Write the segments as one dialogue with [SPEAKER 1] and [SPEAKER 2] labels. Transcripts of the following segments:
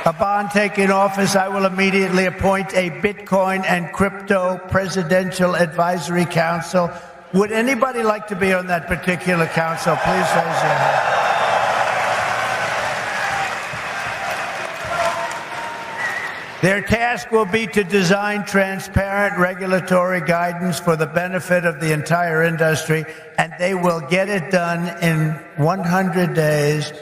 [SPEAKER 1] Upon taking office, I will immediately appoint a Bitcoin and Crypto Presidential Advisory Council. Would anybody like to be on that particular council? Please raise your hand. Their task will be to design transparent regulatory guidance for the benefit of the entire industry, and they will get it done in 100 days.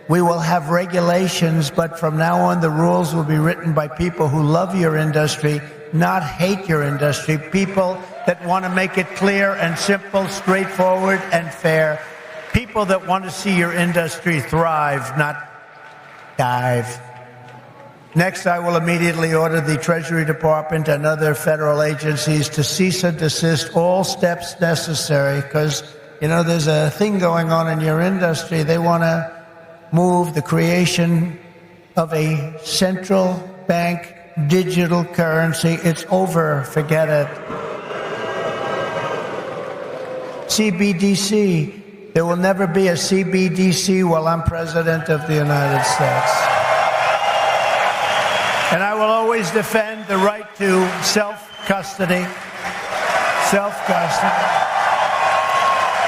[SPEAKER 1] We will have regulations, but from now on, the rules will be written by people who love your industry, not hate your industry, people that want to make it clear and simple, straightforward and fair, people that want to see your industry thrive, not dive. Next, I will immediately order the Treasury Department and other federal agencies to cease and desist all steps necessary because, there's a thing going on in your industry. They want to move the creation of a central bank digital currency. It's over. Forget it. CBDC. There will never be a CBDC while I'm President of the United States. And I will always defend the right to self-custody. Self-custody.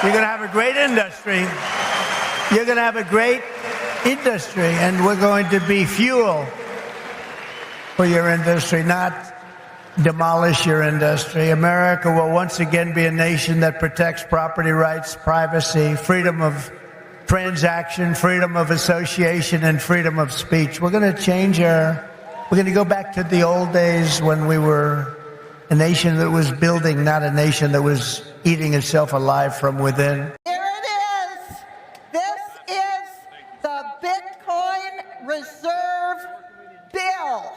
[SPEAKER 1] You're going to have a great industry. You're going to have a great industry, and we're going to be fuel for your industry, not demolish your industry. America will once again be a nation that protects property rights, privacy, freedom of transaction, freedom of association, and freedom of speech. We're going to go back to the old days when we were a nation that was building, not a nation that was eating itself alive from within.
[SPEAKER 2] There it is. This is the Bitcoin Reserve Bill.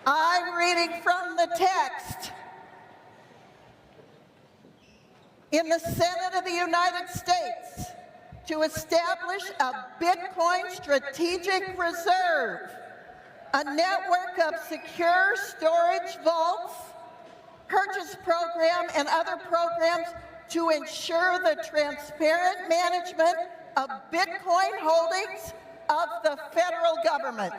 [SPEAKER 2] I'm reading from the text. In the Senate of the United States, to establish a Bitcoin strategic reserve, a network of secure storage vaults, purchase program, and other programs to ensure the transparent management of Bitcoin holdings of the federal government.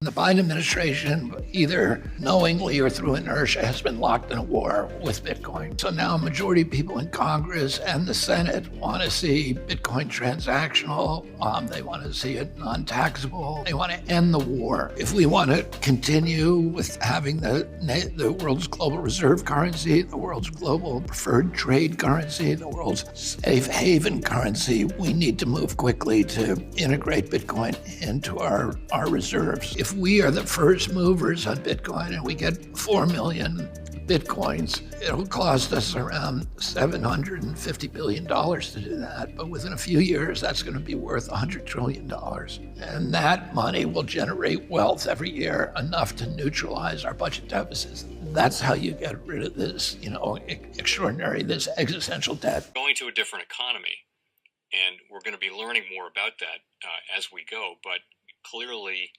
[SPEAKER 3] The Biden administration, either knowingly or through inertia, has been locked in a war with Bitcoin. So now a majority of people in Congress and the Senate want to see Bitcoin transactional. They want to see it non-taxable. They want to end the war. If we want to continue with having the world's global reserve currency, the world's global preferred trade currency, the world's safe haven currency, we need to move quickly to integrate Bitcoin into our reserves. If we are the first movers on Bitcoin and we get 4 million Bitcoins, it'll cost us around $750 billion to do that. But within a few years, that's going to be worth $100 trillion. And that money will generate wealth every year, enough to neutralize our budget deficits. That's how you get rid of this, extraordinary, this existential debt.
[SPEAKER 4] Going to a different economy, and we're going to be learning more about that as we go. But clearly,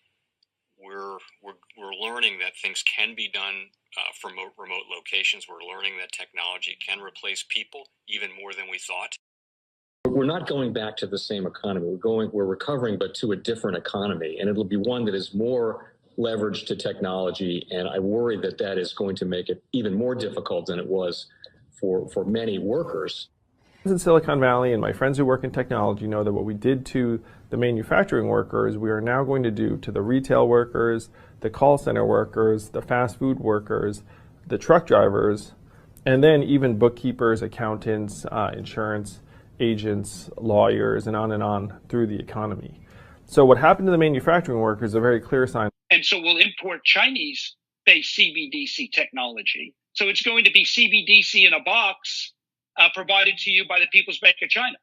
[SPEAKER 4] we're learning that things can be done from remote locations. We're learning that technology can replace people even more than we thought.
[SPEAKER 5] We're not going back to the same economy. We're recovering, but to a different economy, and it'll be one that is more leveraged to technology. And I worry that is going to make it even more difficult than it was for many workers.
[SPEAKER 6] In Silicon Valley, and my friends who work in technology know that what we did to the manufacturing workers, we are now going to do to the retail workers, the call center workers, the fast food workers, the truck drivers, and then even bookkeepers, accountants, insurance agents, lawyers, and on through the economy. So what happened to the manufacturing workers is a very clear sign.
[SPEAKER 7] And so we'll import Chinese-based CBDC technology. So it's going to be CBDC in a box provided to you by the People's Bank of China.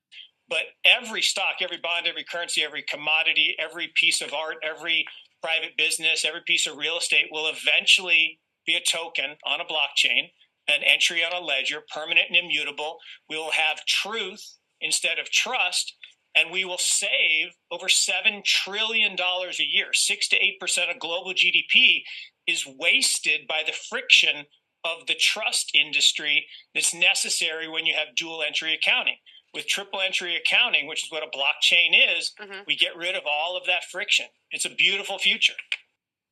[SPEAKER 8] But every stock, every bond, every currency, every commodity, every piece of art, every private business, every piece of real estate will eventually be a token on a blockchain, an entry on a ledger, permanent and immutable. We will have truth instead of trust, and we will save over $7 trillion a year. 6 to 8% of global GDP is wasted by the friction of the trust industry that's necessary when you have dual entry accounting. With triple entry accounting, which is what a blockchain is, we get rid of all of that friction. It's a beautiful future.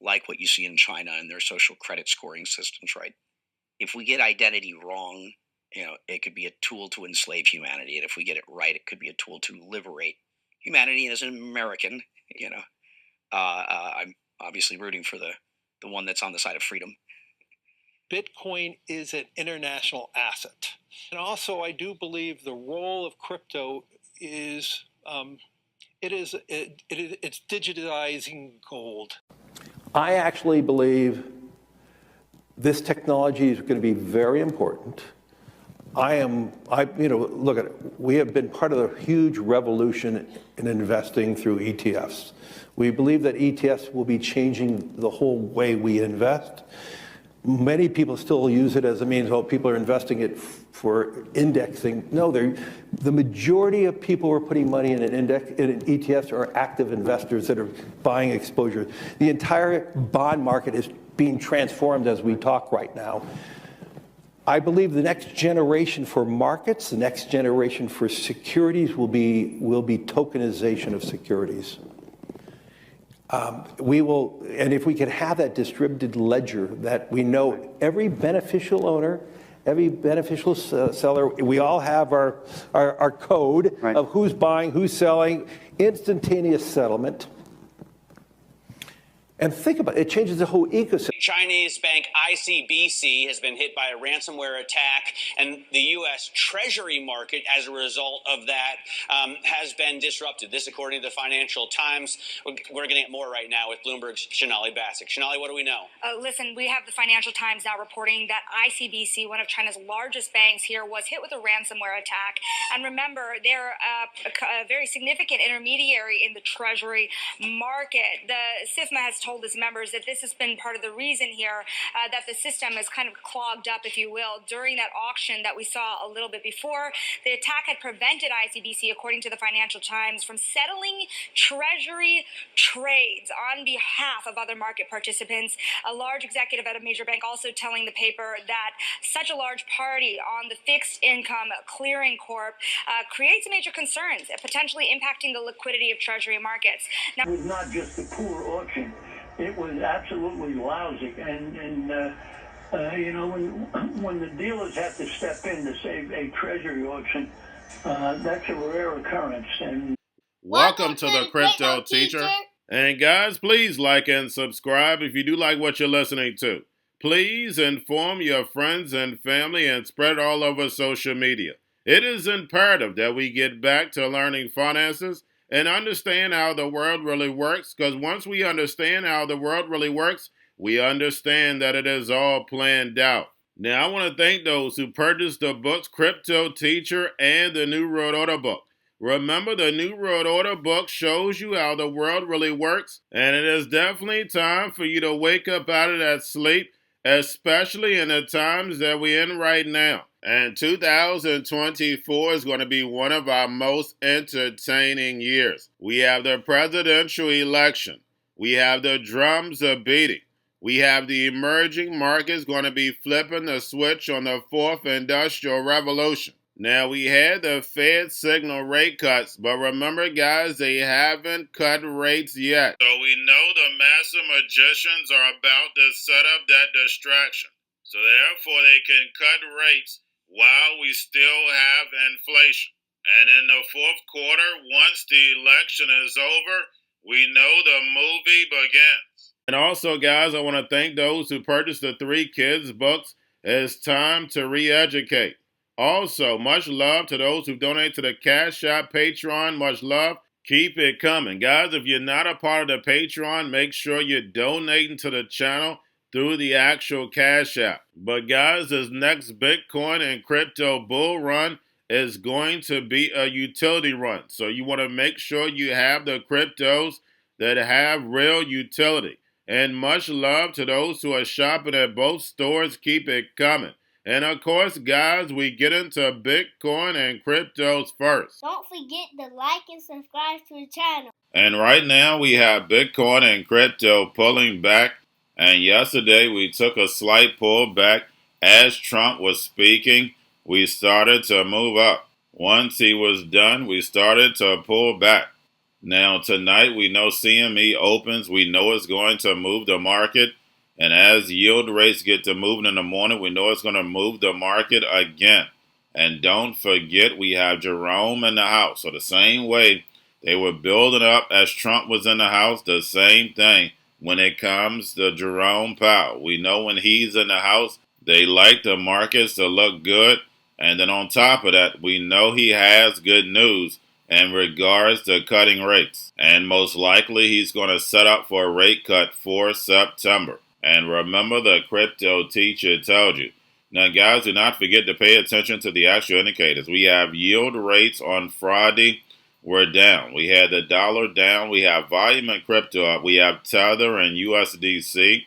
[SPEAKER 9] Like what you see in China and their social credit scoring systems, right? If we get identity wrong, it could be a tool to enslave humanity. And if we get it right, it could be a tool to liberate humanity. And as an American, I'm obviously rooting for the one that's on the side of freedom.
[SPEAKER 10] Bitcoin is an international asset. And also, I do believe the role of crypto is, it's digitizing gold.
[SPEAKER 11] I actually believe this technology is going to be very important. Look at it. We have been part of the huge revolution in investing through ETFs. We believe that ETFs will be changing the whole way we invest. Many people still use it as a means, people are investing it for indexing. No, the majority of people who are putting money in ETFs are active investors that are buying exposure. The entire bond market is being transformed as we talk right now. I believe the next generation for markets, the next generation for securities will be tokenization of securities. And if we can have that distributed ledger that we know every beneficial owner, every beneficial seller, we all have our code of who's buying, who's selling, instantaneous settlement. And think about it, it changes the whole ecosystem.
[SPEAKER 12] Chinese bank ICBC has been hit by a ransomware attack, and the U.S. Treasury market, as a result of that, has been disrupted. This, according to the Financial Times. We're getting at more right now with Bloomberg's Shonali Bassick. Shonali, what do we know?
[SPEAKER 13] Listen, we have the Financial Times now reporting that ICBC, one of China's largest banks here, was hit with a ransomware attack. And remember, they're a very significant intermediary in the Treasury market. The SIFMA has told its members that this has been part of the reason here that the system is kind of clogged up, if you will, during that auction that we saw a little bit before. The attack had prevented ICBC, according to the Financial Times, from settling Treasury trades on behalf of other market participants. A large executive at a major bank also telling the paper that such a large party on the fixed income clearing corp creates major concerns, potentially impacting the liquidity of Treasury markets.
[SPEAKER 14] Now, it was not just a poor auction. It was absolutely lousy, and when the dealers have to step in to save a treasury auction, that's a rare occurrence. And
[SPEAKER 15] welcome to the Crypto Teacher. And guys, please like and subscribe if you do like what you're listening to. Please inform your friends and family and spread it all over social media. It is imperative that we get back to learning finances and understand how the world really works, because once we understand how the world really works, we understand that it is all planned out. Now, I want to thank those who purchased the books Cryptoteacher and the New World Order book. Remember, the New World Order book shows you how the world really works, and it is definitely time for you to wake up out of that sleep, especially in the times that we're in right now. And 2024 is going to be one of our most entertaining years. We have the presidential election. We have the drums are beating. We have the emerging markets going to be flipping the switch on the fourth industrial revolution. Now, we had the Fed signal rate cuts, but remember, guys, they haven't cut rates yet. So we know the master magicians are about to set up that distraction. So therefore, they can cut rates while we still have inflation. And in the fourth quarter, once the election is over, we know the movie begins. And also, guys, I want to thank those who purchased the 3 Kids books. It's time to re-educate. Also, much love to those who donate to the Cash App, Patreon. Much love. Keep it coming. Guys, if you're not a part of the Patreon, make sure you're donating to the channel through the actual Cash App. But guys, this next Bitcoin and crypto bull run is going to be a utility run. So you want to make sure you have the cryptos that have real utility. And much love to those who are shopping at both stores. Keep it coming. And of course, guys, we get into Bitcoin and cryptos first.
[SPEAKER 16] Don't forget to like and subscribe to the channel.
[SPEAKER 15] And right now we have Bitcoin and crypto pulling back. And yesterday we took a slight pull back as Trump was speaking, we started to move up. Once he was done, we started to pull back. Now tonight we know CME opens, we know it's going to move the market, and as yield rates get to moving in the morning, we know it's going to move the market again. And don't forget we have Jerome in the house. So the same way they were building up as Trump was in the house, the same thing when it comes to Jerome Powell. We know when he's in the house, they like the markets to look good. And then on top of that, we know he has good news in regards to cutting rates. And most likely he's going to set up for a rate cut for September. And remember, the crypto teacher told you. Now, guys, do not forget to pay attention to the actual indicators. We have yield rates on Friday were down. We had the dollar down. We have volume in crypto up. We have Tether and USDC.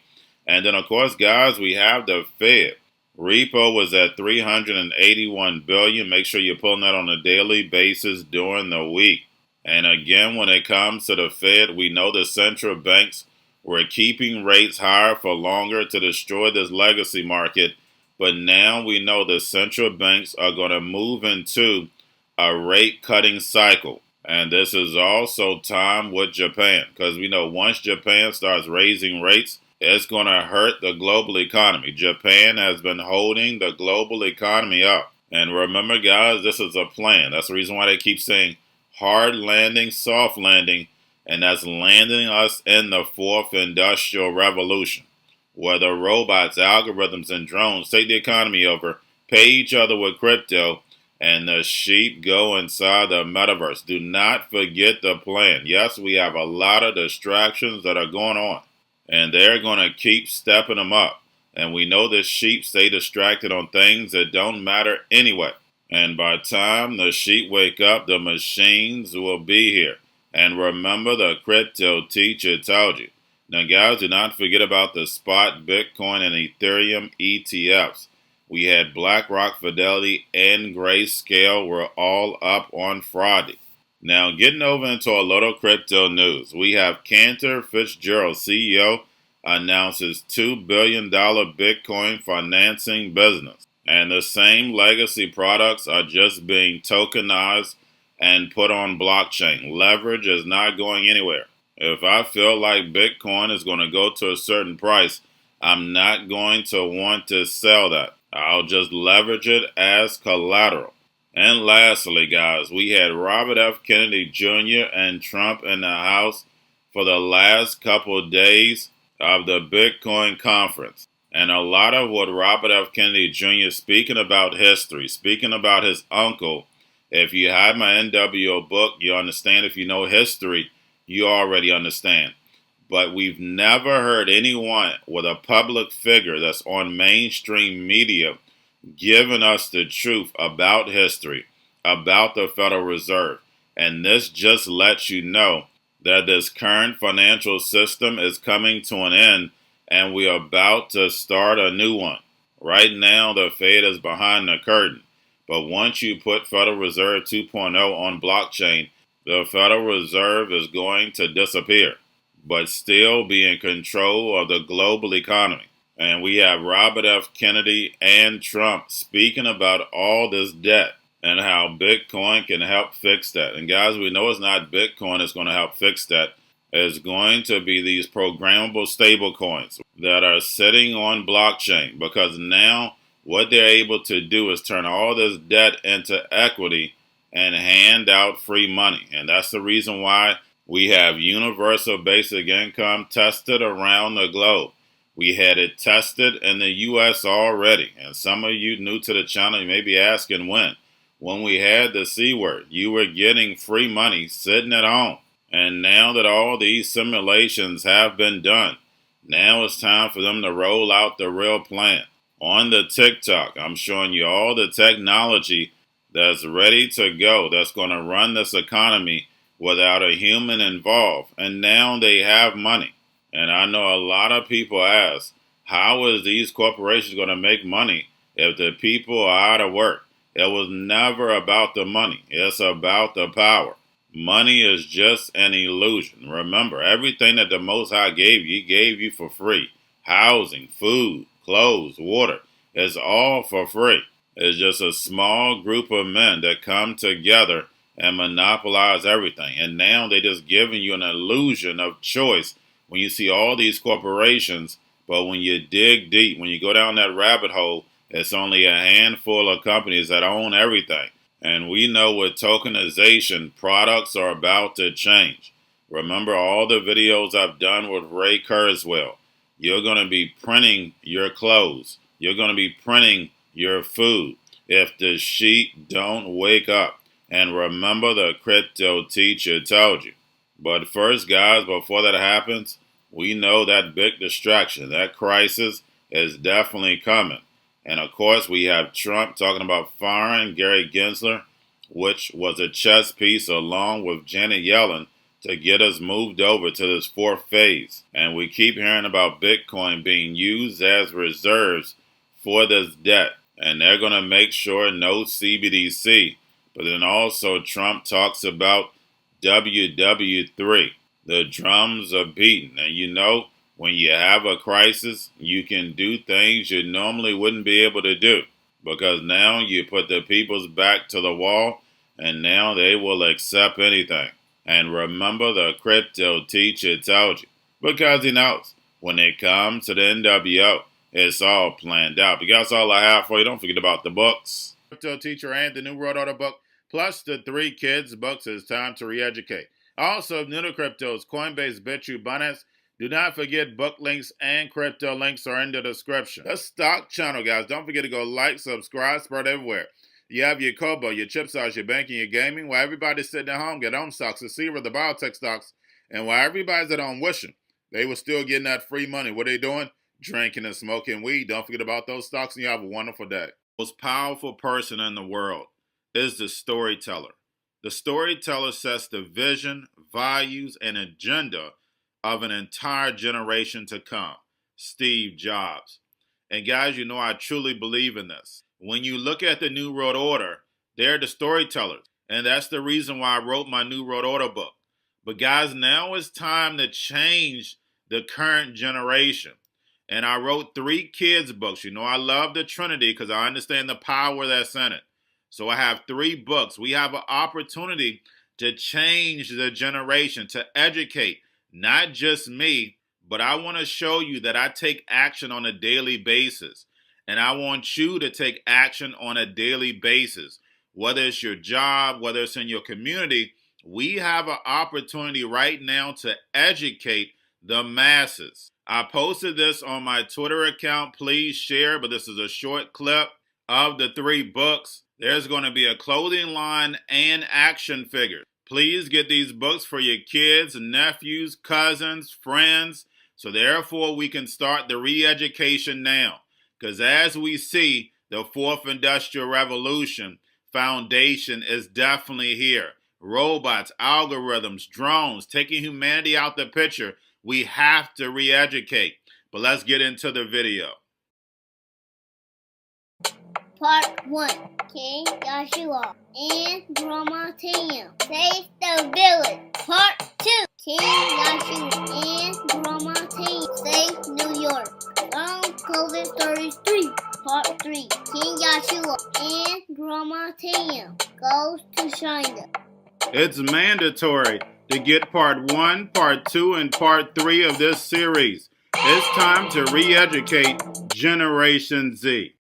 [SPEAKER 15] And then, of course, guys, we have the Fed. Repo was at $381 billion. Make sure you're pulling that on a daily basis during the week. And again, when it comes to the Fed, we know the central banks were keeping rates higher for longer to destroy this legacy market. But now we know the central banks are going to move into a rate cutting cycle. And this is also time with Japan, because we know once Japan starts raising rates, it's going to hurt the global economy. Japan has been holding the global economy up. And remember, guys, this is a plan. That's the reason why they keep saying hard landing, soft landing, and that's landing us in the fourth industrial revolution, where the robots, algorithms, and drones take the economy over, pay each other with crypto, and the sheep go inside the metaverse. Do not forget the plan. Yes, we have a lot of distractions that are going on, and they're going to keep stepping them up. And we know the sheep stay distracted on things that don't matter anyway. And by the time the sheep wake up, the machines will be here. And remember, the crypto teacher told you. Now, guys, do not forget about the spot Bitcoin and Ethereum ETFs. We had BlackRock, Fidelity, and Grayscale were all up on Friday. Now, getting over into a little crypto news, we have Cantor Fitzgerald, CEO, announces $2 billion Bitcoin financing business. And the same legacy products are just being tokenized and put on blockchain. Leverage is not going anywhere. If I feel like Bitcoin is going to go to a certain price, I'm not going to want to sell that. I'll just leverage it as collateral. And lastly, guys, we had Robert F. Kennedy Jr. and Trump in the House for the last couple of days of the Bitcoin conference. And a lot of what Robert F. Kennedy Jr. speaking about history, speaking about his uncle. If you have my NWO book, you understand. If you know history, you already understand. But we've never heard anyone with a public figure that's on mainstream media giving us the truth about history, about the Federal Reserve. And this just lets you know that this current financial system is coming to an end, and we're about to start a new one. Right now, the Fed is behind the curtain. But once you put Federal Reserve 2.0 on blockchain, the Federal Reserve is going to disappear, but still be in control of the global economy. And we have Robert F. Kennedy and Trump speaking about all this debt and how Bitcoin can help fix that. And guys, we know it's not Bitcoin that's going to help fix that. It's going to be these programmable stable coins that are sitting on blockchain, because now what they're able to do is turn all this debt into equity and hand out free money. And that's the reason why we have universal basic income tested around the globe. We had it tested in the U.S. already. And some of you new to the channel, you may be asking when. When we had the C word, you were getting free money sitting at home. And now that all these simulations have been done, now it's time for them to roll out the real plan. On the TikTok, I'm showing you all the technology that's ready to go, that's going to run this economy without a human involved. And now they have money. And I know a lot of people ask, how is these corporations going to make money if the people are out of work? It was never about the money. It's about the power. Money is just an illusion. Remember, everything that the Most High gave you, He gave you for free. Housing, food, clothes, water. It's all for free. It's just a small group of men that come together and monopolize everything. And now they're just giving you an illusion of choice when you see all these corporations. But when you dig deep, when you go down that rabbit hole, it's only a handful of companies that own everything. And we know with tokenization, products are about to change. Remember all the videos I've done with Ray Kurzweil. You're going to be printing your clothes. You're going to be printing your food if the sheep don't wake up. And remember, the crypto teacher told you. But first, guys, before that happens, we know that big distraction, that crisis is definitely coming. And of course, we have Trump talking about firing Gary Gensler, which was a chess piece along with Janet Yellen to get us moved over to this fourth phase. And we keep hearing about Bitcoin being used as reserves for this debt. And they're going to make sure no CBDC. But then also Trump talks about WW3. The drums are beating. And you know, when you have a crisis, you can do things you normally wouldn't be able to do. Because now you put the people's back to the wall, and now they will accept anything. And remember, the crypto teacher told you. Because he knows, when it comes to the NWO, it's all planned out. But that's all I have for you. Don't forget about the books. Crypto Teacher and the New World Order book, plus the 3 kids books. It's time to re-educate. Also, new to cryptos, Coinbase, Bitrue, Binance. Do not forget book links and crypto links are in the description. The stock channel, guys. Don't forget to go like, subscribe, spread everywhere. You have your Kobo, your chip stocks, your banking, your gaming. While everybody's sitting at home, get on stocks, the Seaver, the biotech stocks. And while everybody's at home wishing they were still getting that free money, what they doing? Drinking and smoking weed. Don't forget about those stocks, and you have a wonderful day. The most powerful person in the world is the storyteller. The storyteller sets the vision, values, and agenda of an entire generation to come. Steve Jobs. And guys, you know I truly believe in this. When you look at the New World Order, they're the storytellers. And that's the reason why I wrote my New World Order book. But guys, now it's time to change the current generation. And I wrote 3 kids books. You know, I love the Trinity because I understand the power that's in it. So I have 3 books. We have an opportunity to change the generation, to educate, not just me, but I want to show you that I take action on a daily basis. And I want you to take action on a daily basis. Whether it's your job, whether it's in your community, we have an opportunity right now to educate the masses. I posted this on my Twitter account. Please share, but this is a short clip of the 3 books. There's going to be a clothing line and action figures. Please get these books for your kids, nephews, cousins, friends, so therefore we can start the re-education now. Because as we see, the 4th Industrial Revolution foundation is definitely here. Robots, algorithms, drones, taking humanity out the picture. We have to re-educate. But let's get into the video.
[SPEAKER 16] Part 1. King Joshua and Grandma Tam save the village. Part 2. King Joshua and Grandma Tam save New York from COVID-33. Part 3. King Joshua and Grandma Tam goes to China.
[SPEAKER 15] It's mandatory to get part 1, part 2, and part 3 of this series. It's time to re-educate Generation Z.